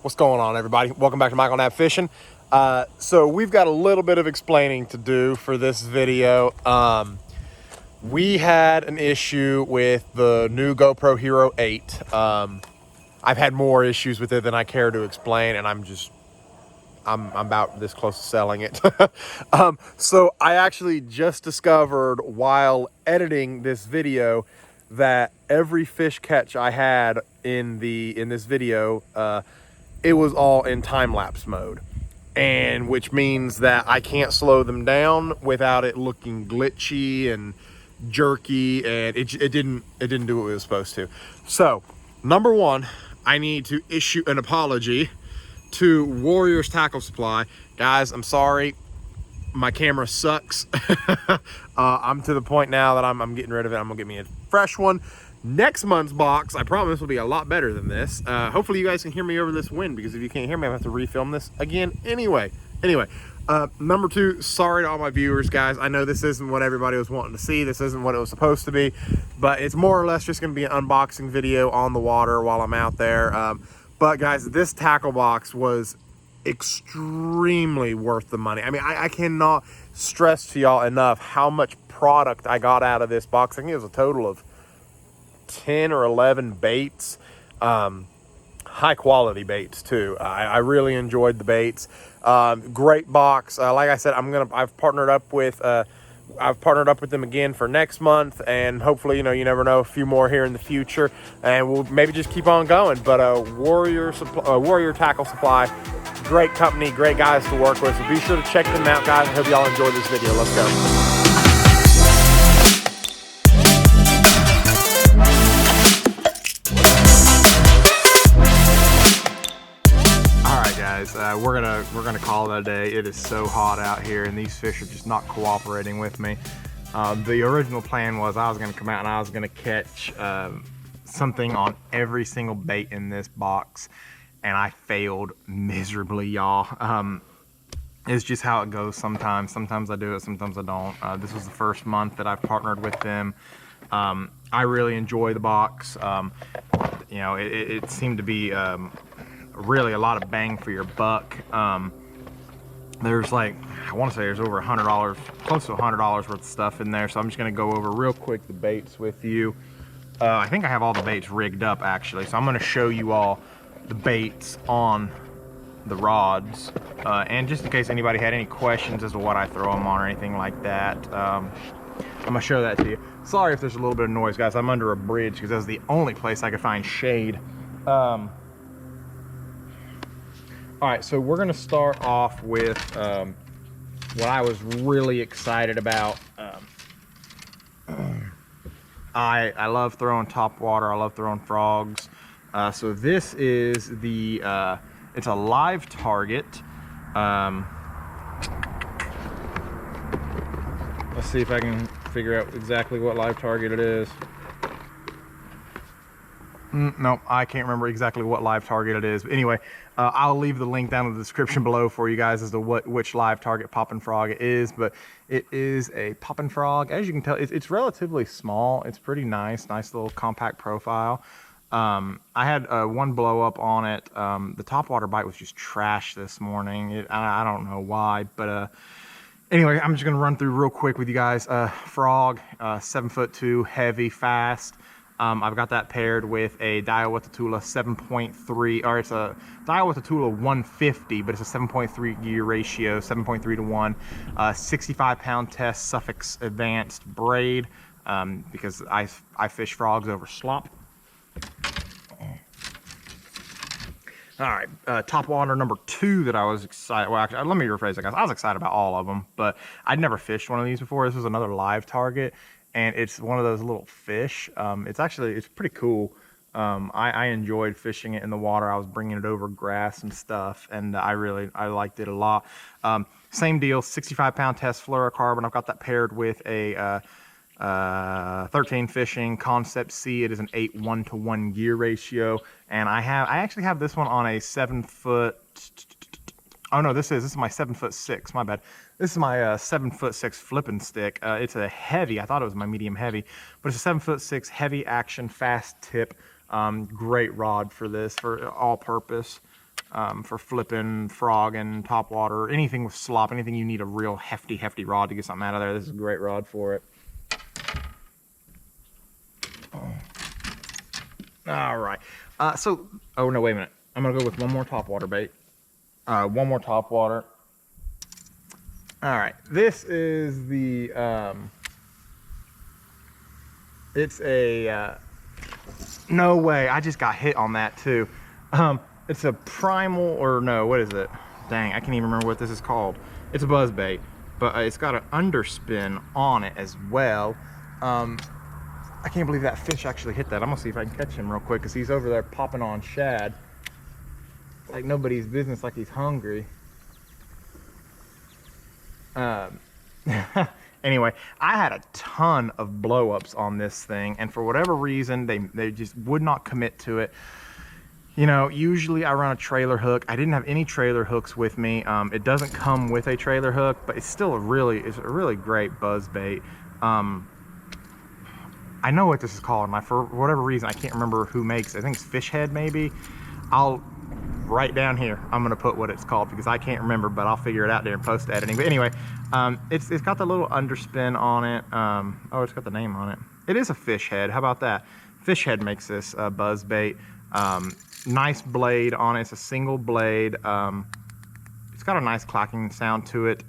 What's going on, everybody? Welcome back to Michael Knapp Fishing. So we've got a little bit of explaining to do for this video. We had an issue with the new GoPro Hero 8. I've had more issues with it than I care to explain, and I'm about this close to selling it. So I actually just discovered while editing this video that every fish catch I had in this video, it was all in time-lapse mode, and which means that I can't slow them down without it looking glitchy and jerky, and it didn't do what it was supposed to. So number one, I need to issue an apology to Warriors Tackle Supply. Guys, I'm sorry, my camera sucks. I'm to the point now that I'm getting rid of it. I'm gonna get me a fresh one. Next month's box, I promise, will be a lot better than this. Hopefully you guys can hear me over this wind, because if you can't hear me, I have to refilm this again anyway. Number two, sorry to all my viewers, guys. I know this isn't what everybody was wanting to see. This isn't what it was supposed to be, but it's more or less just gonna be an unboxing video on the water while I'm out there. But guys, this tackle box was extremely worth the money. I mean, I cannot stress to y'all enough how much product I got out of this box. I think it was a total of 10 or 11 baits, high quality baits too. I really enjoyed the baits. Great box. Like I said, I've partnered up with them again for next month, and hopefully, you never know, a few more here in the future, and we'll maybe just keep on going. But Warrior Tackle Supply, great company, great guys to work with, so be sure to check them out, guys. I hope y'all enjoyed this video. Let's go. We're gonna call it a day. It is so hot out here, and these fish are just not cooperating with me. The original plan was I was gonna come out and I was gonna catch something on every single bait in this box, and I failed miserably, y'all. It's just how it goes sometimes. Sometimes I do it, sometimes I don't. This was the first month that I've partnered with them. I really enjoy the box. It seemed to be really a lot of bang for your buck. There's like, I want to say there's over $100, close to $100 worth of stuff in there. So I'm just going to go over real quick the baits with you. I think I have all the baits rigged up actually. So I'm going to show you all the baits on the rods. And just in case anybody had any questions as to what I throw them on or anything like that, I'm going to show that to you. Sorry if there's a little bit of noise, guys. I'm under a bridge because that's the only place I could find shade. All right, so we're gonna start off with what I was really excited about. I love throwing topwater. I love throwing frogs. So this is the, it's a live target. Let's see if I can figure out exactly what live target it is. No, I can't remember exactly what live target it is. But anyway, I'll leave the link down in the description below for you guys as to which live target poppin' frog it is. But it is a poppin' frog. As you can tell, it's relatively small. It's pretty nice little compact profile. I had one blow up on it. The topwater bite was just trash this morning. I don't know why, but anyway, I'm just gonna run through real quick with you guys. Frog, 7'2", heavy, fast. I've got that paired with a Daiwa-Tatula 7.3, or it's a Daiwa-Tatula 150, but it's a 7.3 gear ratio, 7.3 to 1, 65-pound test Sufix advanced braid, because I fish frogs over slop. All right, topwater number 2 that I was excited, well, actually, let me rephrase it, guys. I was excited about all of them, but I'd never fished one of these before. This was another live target. And it's one of those little fish. It's pretty cool. I enjoyed fishing it in the water. I was bringing it over grass and stuff, and I liked it a lot. Same deal, 65-pound test fluorocarbon. I've got that paired with a 13 fishing Concept C. It is an 8 1-to-1 gear ratio, and I actually have this one on a 7-foot. Oh no, this is my 7'6". My bad. This is my 7'6" flipping stick. It's a heavy. I thought it was my medium heavy, but it's a 7'6" heavy action fast tip. Great rod for this, for all purpose. for flipping, frogging, topwater, anything with slop, anything you need a real hefty rod to get something out of there. This is a great rod for it. All right. Oh no, wait a minute. I'm gonna go with one more topwater bait. One more topwater. All right. This is the, it's a, no way. I just got hit on that too. It's a primal, or no, what is it? Dang, I can't even remember what this is called. It's a buzz bait, but it's got an underspin on it as well. I can't believe that fish actually hit that. I'm gonna see if I can catch him real quick because he's over there popping on shad like nobody's business, like he's hungry. Anyway, I had a ton of blow-ups on this thing, and for whatever reason, they just would not commit to it. You know, usually I run a trailer hook. I didn't have any trailer hooks with me. It doesn't come with a trailer hook, but it's still a really great buzz bait. I know what this is called, and for whatever reason, I can't remember who makes it. I think it's Fish Head, maybe. I'll right down here, I'm gonna put what it's called because I can't remember, but I'll figure it out there in post editing. But anyway, it's got the little underspin on it. Oh, it's got the name on it. It is a Fish Head. How about that? Fish Head makes this buzz bait. Nice blade on it. It's a single blade. It's got a nice clacking sound to it.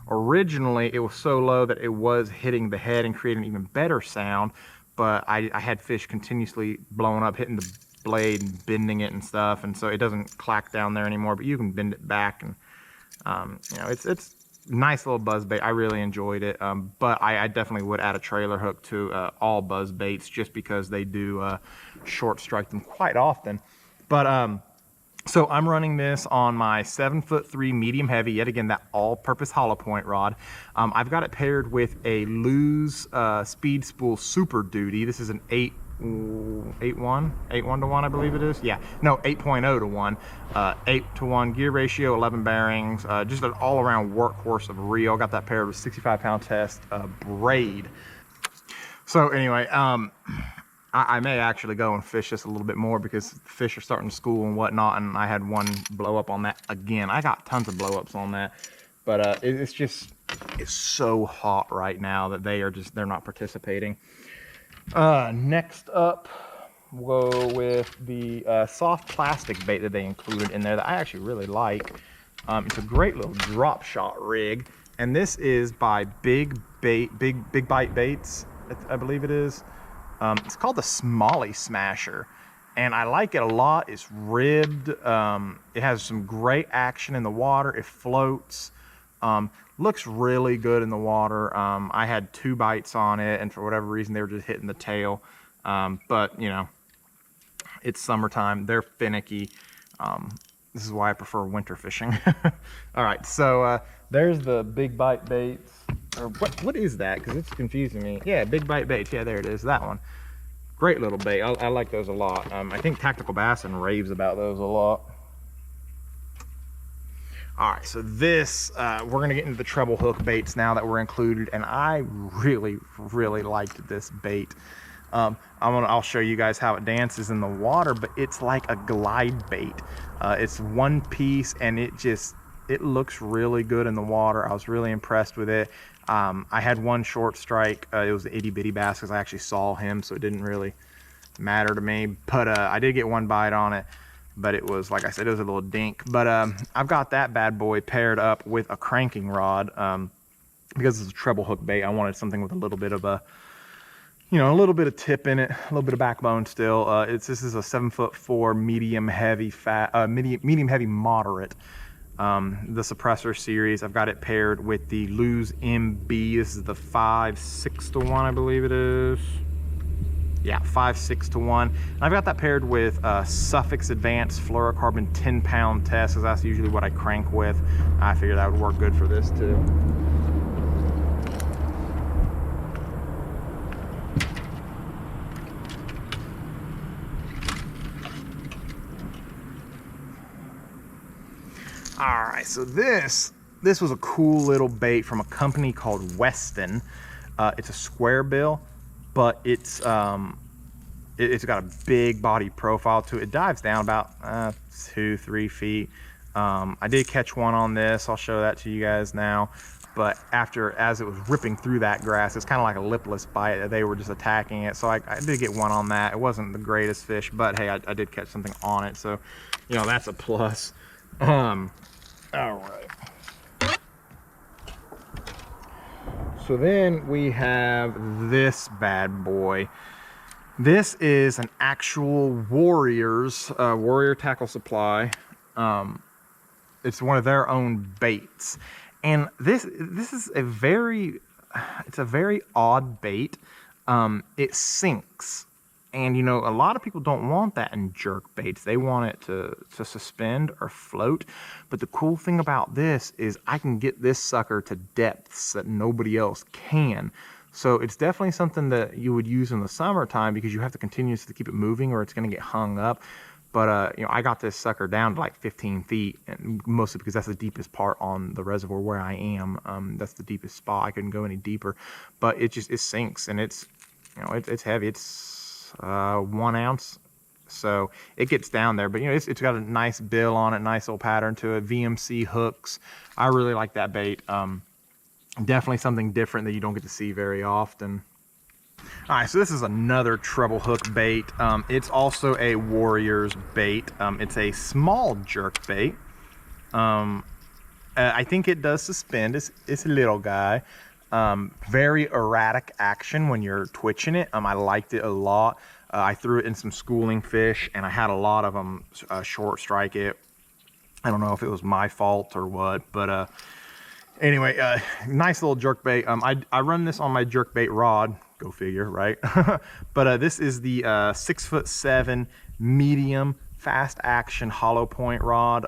Originally, it was so low that it was hitting the head and creating an even better sound, but I had fish continuously blowing up, hitting the blade and bending it and stuff, and so it doesn't clack down there anymore, but you can bend it back, and you know, it's nice little buzz bait. I really enjoyed it, but I definitely would add a trailer hook to all buzz baits just because they do short strike them quite often. But so I'm running this on my 7'3" medium heavy, yet again that all-purpose hollow point rod. I've got it paired with a Lew's Speed Spool Super Duty. This is an 8-1 to 1, I believe it is. Yeah, no, 8.0 to 1. 8 to 1 gear ratio, 11 bearings, just an all-around workhorse of a reel. Got that paired with 65-pound test braid. So anyway, I may actually go and fish this a little bit more because fish are starting to school and whatnot, and I had one blow up on that again. I got tons of blow ups on that, but it's so hot right now that they're not participating. Next up, we'll go with the soft plastic bait that they included in there that I actually really like. It's a great little drop shot rig, and this is by Big Bite Baits, I believe it is. It's called the Smalley Smasher, and I like it a lot. It's ribbed. It has some great action in the water. It floats. Looks really good in the water. I had 2 bites on it, and for whatever reason, they were just hitting the tail. But, you know, it's summertime. They're finicky. This is why I prefer winter fishing. All right, so there's the Big Bite Baits. Or what is that? Because it's confusing me. Yeah, Big Bite Baits. Yeah, there it is. That one. Great little bait. I like those a lot. I think Tactical Bassin raves about those a lot. All right, so this, we're going to get into the treble hook baits now that were included, and I really liked this bait. I'll show you guys how it dances in the water, but it's like a glide bait. It's one piece, and it looks really good in the water. I was really impressed with it. I had one short strike. It was the itty bitty bass because I actually saw him, so it didn't really matter to me. But I did get one bite on it, but it was, like I said, it was a little dink. But I've got that bad boy paired up with a cranking rod because it's a treble hook bait. I wanted something with a little bit of a, you know, a little bit of tip in it, a little bit of backbone still. This is a 7'4" medium heavy medium heavy moderate. The suppressor series. I've got it paired with the Lew's MB. This is the 5.6 to 1, I believe it is. Yeah, 5.6 to 1. And I've got that paired with Sufix Advanced Fluorocarbon 10-pound test, because that's usually what I crank with. I figured that would work good for this too. All right, so this was a cool little bait from a company called Weston. It's a square bill, but it's It's got a big body profile to it. It dives down about 2-3 feet. I did catch one on this. I'll show that to you guys now. But as it was ripping through that grass, it's kind of like a lipless bite. They were just attacking it. So I did get one on that. It wasn't the greatest fish, but hey, I did catch something on it. So, you know, that's a plus. All right. So then we have this bad boy. This is an actual Warrior Tackle Supply. It's one of their own baits. And this is a very odd bait. It sinks. And you know, a lot of people don't want that in jerk baits. They want it to suspend or float. But the cool thing about this is I can get this sucker to depths that nobody else can. So it's definitely something that you would use in the summertime because you have to continuously keep it moving or it's going to get hung up. But you know, I got this sucker down to like 15 feet, and mostly because that's the deepest part on the reservoir where I am. That's the deepest spot. I couldn't go any deeper, but it sinks, and it's, you know, it's heavy. It's 1 ounce, so it gets down there. But you know, it's got a nice bill on it, nice little pattern to it. VMC hooks. I really like that bait. Definitely something different that you don't get to see very often. All right, so this is another treble hook bait. It's also a Warrior's bait. It's a small jerk bait. I think it does suspend. It's a little guy. Very erratic action when you're twitching it. I liked it a lot. I threw it in some schooling fish, and I had a lot of them short strike it. I don't know if it was my fault or what, but anyway, nice little jerk bait. I run this on my jerk bait rod. Go figure, right? But this is the 6'7" medium fast action hollow point rod.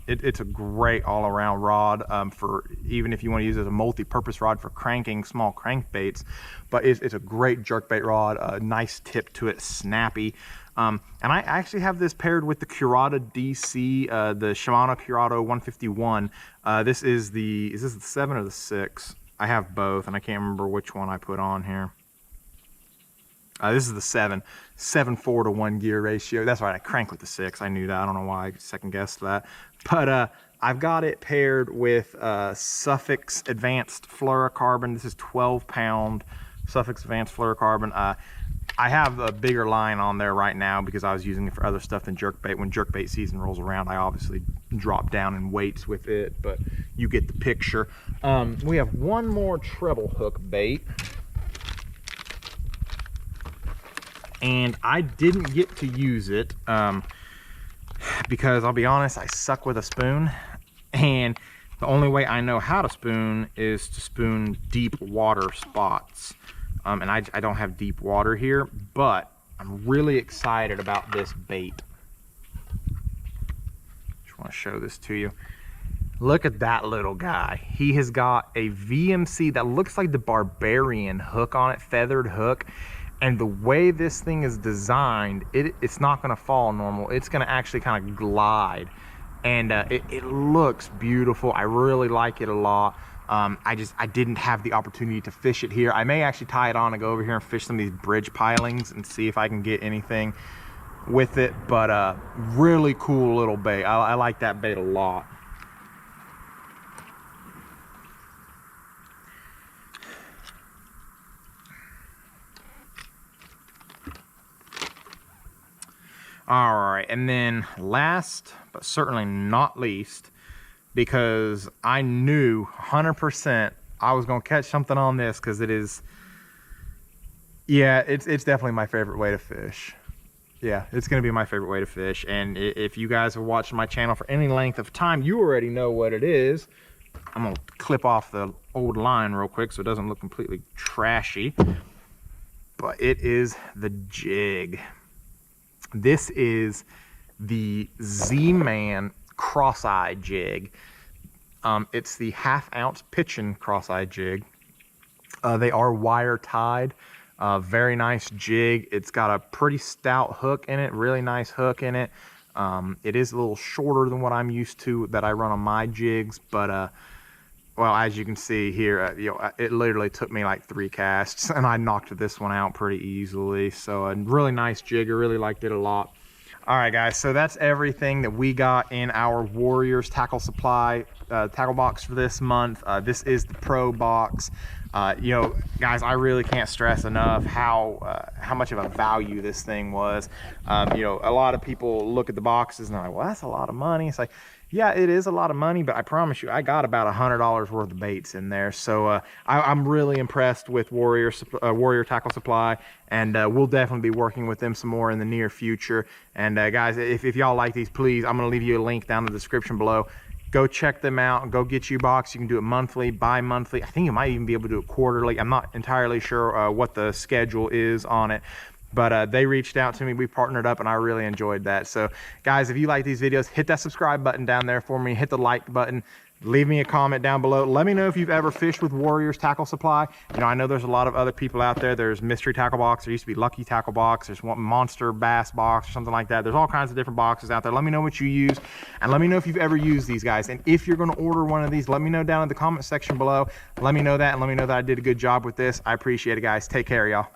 It's a great all-around rod for even if you want to use it as a multi-purpose rod for cranking small crankbaits. But it's a great jerkbait rod. Nice tip to it, snappy. And I actually have this paired with the Kota DC, the Shimano Kota 151. This is this the 7 or the 6? I have both, and I can't remember which one I put on here. This is the 7, 7/4 to 1 gear ratio. That's right, I crank with the 6. I knew that. I don't know why I second guessed that. But I've got it paired with Sufix Advanced Fluorocarbon. This is 12-pound Sufix Advanced Fluorocarbon. I have a bigger line on there right now because I was using it for other stuff than jerkbait. When jerkbait season rolls around, I obviously drop down in weights with it, but you get the picture. We have one more treble hook bait. And I didn't get to use it because I'll be honest, I suck with a spoon, and the only way I know how to spoon is to spoon deep water spots. And I don't have deep water here, but I'm really excited about this bait. Just want to show this to you. Look at that little guy. He has got a VMC that looks like the Barbarian hook on it, feathered hook. And the way this thing is designed, it's not going to fall normal. It's going to actually kind of glide. And it looks beautiful. I really like it a lot. I didn't have the opportunity to fish it here. I may actually tie it on and go over here and fish some of these bridge pilings and see if I can get anything with it. But really cool little bait. I like that bait a lot. All right, and then last but certainly not least, because I knew 100% I was gonna catch something on this, because it is, yeah, it's definitely my favorite way to fish. Yeah, it's gonna be my favorite way to fish. And if you guys have watched my channel for any length of time, you already know what it is. I'm gonna clip off the old line real quick so it doesn't look completely trashy. But it is the jig. This is the Z-Man cross-eye jig. It's the 1/2 ounce pitching cross-eye jig. They are wire tied. Very nice jig. It's got a pretty stout hook in it, really nice hook in it. It is a little shorter than what I'm used to that I run on my jigs, but well, as you can see here, you know, it literally took me like 3 casts, and I knocked this one out pretty easily. So a really nice jigger, really liked it a lot. All right, guys, so that's everything that we got in our Warriors tackle supply tackle box for this month. This is the Pro box. You know, guys, I really can't stress enough how much of a value this thing was. You know, a lot of people look at the boxes and they're like, well, that's a lot of money. It's like, yeah, it is a lot of money, but I promise you, I got about $100 worth of baits in there. So I'm really impressed with Warrior Tackle Supply, and we'll definitely be working with them some more in the near future. And guys, if y'all like these, please, I'm gonna leave you a link down in the description below. Go check them out. Go get you a box. You can do it monthly, bi-monthly. I think you might even be able to do it quarterly. I'm not entirely sure what the schedule is on it. But they reached out to me, we partnered up, and I really enjoyed that. So guys, if you like these videos, hit that subscribe button down there for me, hit the like button, leave me a comment down below. Let me know if you've ever fished with Warriors Tackle Supply. You know, I know there's a lot of other people out there. There's Mystery Tackle Box, there used to be Lucky Tackle Box, there's one Monster Bass Box or something like that. There's all kinds of different boxes out there. Let me know what you use, and let me know if you've ever used these, guys. And if you're gonna order one of these, let me know down in the comment section below. Let me know that, and let me know that I did a good job with this. I appreciate it, guys. Take care, y'all.